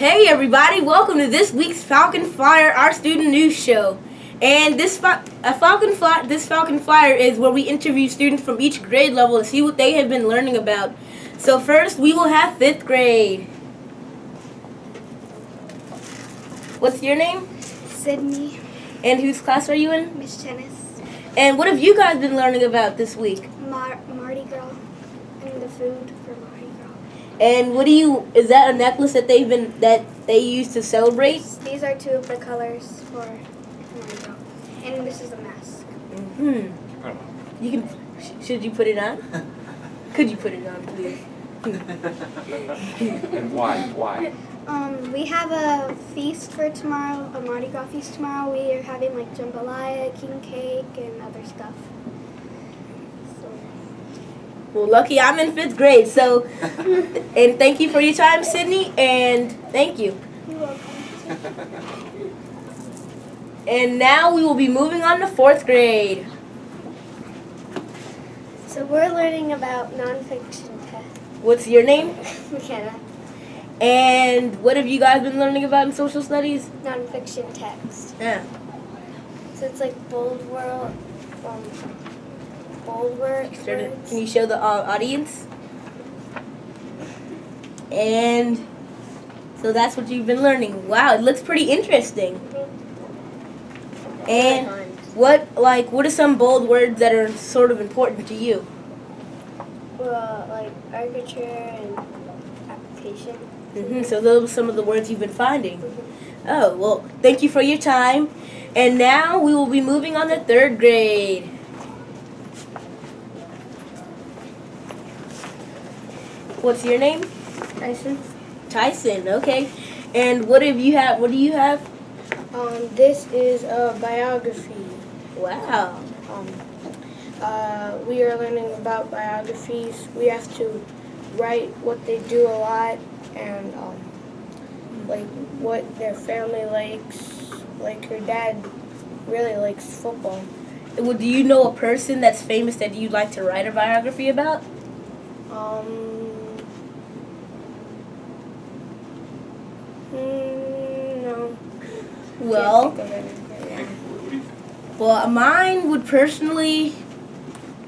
Hey everybody, welcome to this week's Falcon Flyer, our student news show. And this Falcon Flyer is where we interview students from each grade level to see what they have been learning about. So first, we will have 5th grade. What's your name? Sydney. And whose class are you in? Miss Tennis. And what have you guys been learning about this week? Mardi Gras and the food for Mardi Gras. And is that a necklace that they use to celebrate? These are two of the colors for Mardi Gras. And this is a mask. You can. Should you put it on? Could you put it on, please? And why? We have a feast for tomorrow, a Mardi Gras feast tomorrow. We are having like jambalaya, king cake, and other stuff. Well, lucky I'm in 5th grade, so, and thank you for your time, Sydney, and thank you. You're welcome. And now we will be moving on to 4th grade. So we're learning about nonfiction text. What's your name? McKenna. And what have you guys been learning about in social studies? Nonfiction text. Yeah. So it's like bold words. Can you show the audience? And so that's what you've been learning. Wow, it looks pretty interesting. And what are some bold words that are sort of important to you? Well, like architecture and application. So those are some of the words you've been finding. Oh, well, thank you for your time. And now we will be moving on to 3rd grade. What's your name? Tyson, okay. And what do you have? This is a biography. Wow. We are learning about biographies. We have to write what they do a lot and like what their family likes. Like her dad really likes football. Well, do you know a person that's famous that you'd like to write a biography about? No. Well, mine would personally,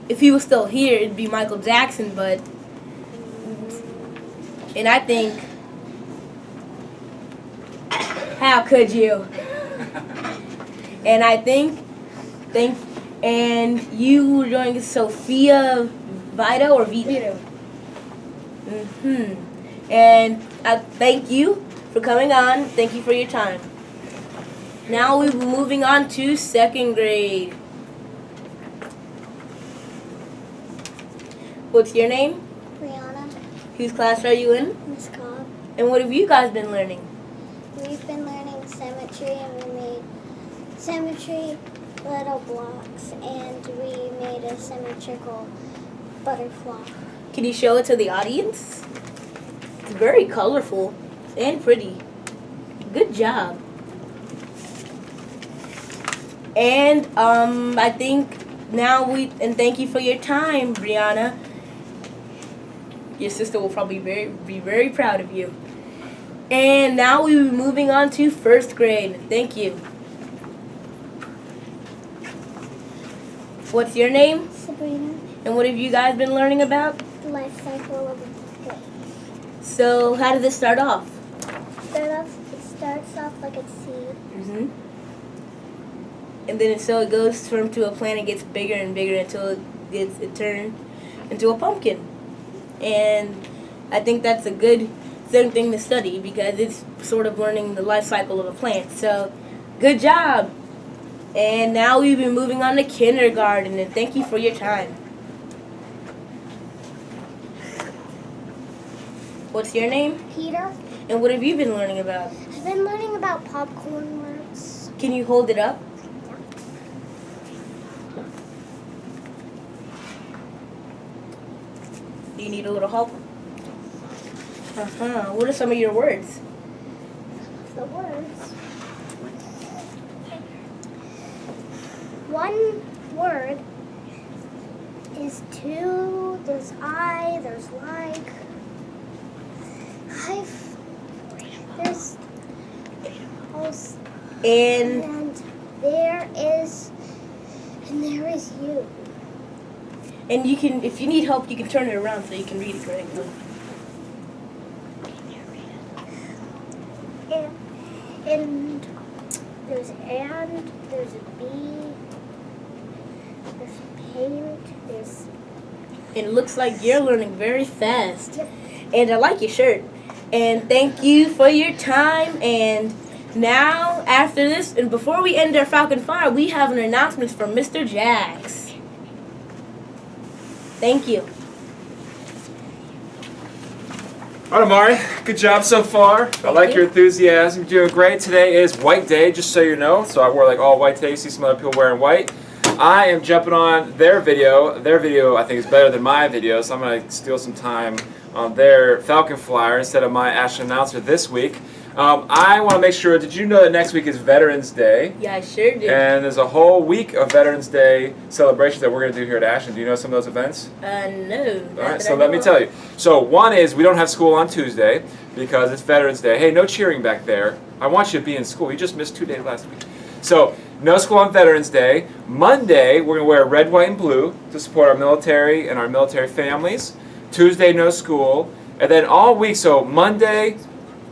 if he was still here, it'd be Michael Jackson, and I think, how could you? And I think, and you were doing Sophia Vita or Vita? And I thank you for coming on. Thank you for your time. Now we're moving on to 2nd grade. What's your name? Brianna. Whose class are you in? Miss Cobb. And what have you guys been learning? We've been learning symmetry, and we made symmetry little blocks, and we made a symmetrical butterfly. Can you show it to the audience? It's very colorful and pretty. Good job. And I think now thank you for your time, Brianna. Your sister will probably be very proud of you. And now we're moving on to 1st grade. Thank you. What's your name? Sabrina. And what have you guys been learning about? The life cycle of a plant. So how did this start off? It starts off like a seed. And then so it goes to a plant and gets bigger and bigger until it turns into a pumpkin. And I think that's a good thing to study because it's sort of learning the life cycle of a plant. So good job. And now we've been moving on to kindergarten, and thank you for your time. What's your name? Peter. And what have you been learning about? I've been learning about popcorn words. Can you hold it up? Do you need a little help? What are some of your words? The words. One word is to, there's I, there's like. There's also, And and there is you. and you can, if you need help, you can turn it around so you can read it correctly. And there's a bee, there's paint, there's. And it looks like you're learning very fast. Yep. And I like your shirt. And thank you for your time. And now, after this, and before we end our Falcon Fire, we have an announcement from Mr. Jax. Thank you. All right, Amari, good job so far. I like you. your enthusiasm. You're doing great. Today is White Day, just so you know. So I wore like all white today. You see some other people wearing white. I am jumping on their video. Their video, I think, is better than my video, so I'm going to steal some time on their Falcon Flyer instead of my Ashland announcer this week. I want to make sure, did you know that next week is Veterans Day? Yeah, I sure did. And there's a whole week of Veterans Day celebrations that we're going to do here at Ashland. Do you know some of those events? No. All right, so let me tell you. So one is we don't have school on Tuesday because it's Veterans Day. Hey, no cheering back there. I want you to be in school. You just missed 2 days last week. So no school on Veterans Day. Monday, we're going to wear red, white, and blue to support our military and our military families. Tuesday, no school. And then all week, so Monday,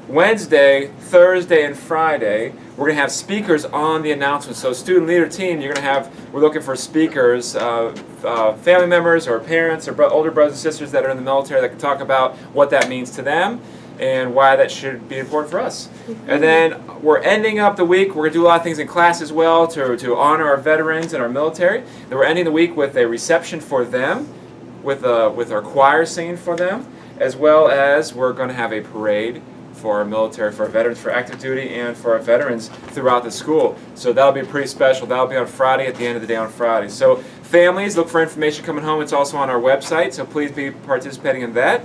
Wednesday, Thursday, and Friday, we're going to have speakers on the announcements. So student leader team, we're looking for speakers, family members or parents or older brothers and sisters that are in the military that can talk about what that means to them and why that should be important for us. And then we're ending up the week, we're going to do a lot of things in class as well to honor our veterans and our military. Then we're ending the week with a reception for them, with our choir singing for them, as well as we're going to have a parade for our military, for our veterans, for active duty, and for our veterans throughout the school. So that'll be pretty special. That'll be on Friday, at the end of the day on Friday. So families, look for information coming home. It's also on our website, so please be participating in that.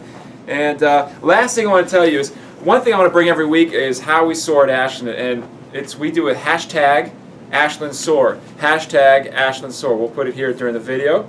And last thing I want to tell you is, one thing I want to bring every week is how we soar at Ashland, and we do a hashtag Ashland Soar. Hashtag Ashland Soar. We'll put it here during the video.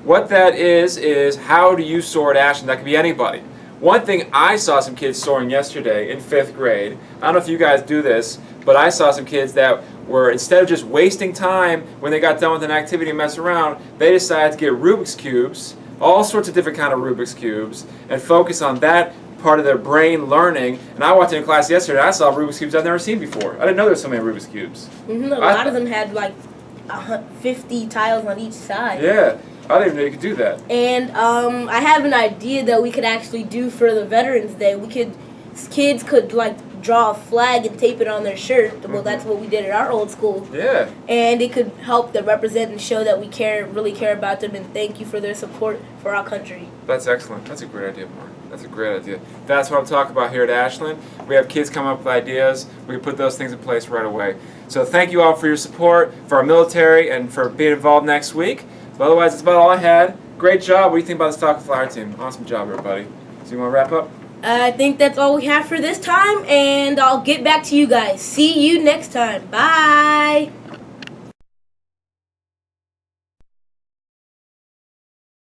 What that is how do you soar at Ashland? That could be anybody. One thing, I saw some kids soaring yesterday in 5th grade. I don't know if you guys do this, but I saw some kids that were, instead of just wasting time when they got done with an activity and mess around, they decided to get Rubik's Cubes, all sorts of different kind of Rubik's Cubes, and focus on that part of their brain learning. And I walked into class yesterday and I saw Rubik's Cubes I've never seen before. I didn't know there were so many Rubik's Cubes. A lot of them had like 50 tiles on each side. Yeah. I didn't even know you could do that. And I have an idea that we could actually do for the Veterans Day. Kids could like draw a flag and tape it on their shirt. Well, that's what we did at our old school. Yeah. And it could help them represent and show that we really care about them, and thank you for their support for our country. That's excellent. That's a great idea, Mark. That's a great idea. That's what I'm talking about here at Ashland. We have kids come up with ideas. We put those things in place right away. So thank you all for your support, for our military, and for being involved next week. But otherwise, that's about all I had. Great job. What do you think about this Falcon Flyer team? Awesome job, everybody. So you want to wrap up? I think that's all we have for this time, and I'll get back to you guys. See you next time. Bye.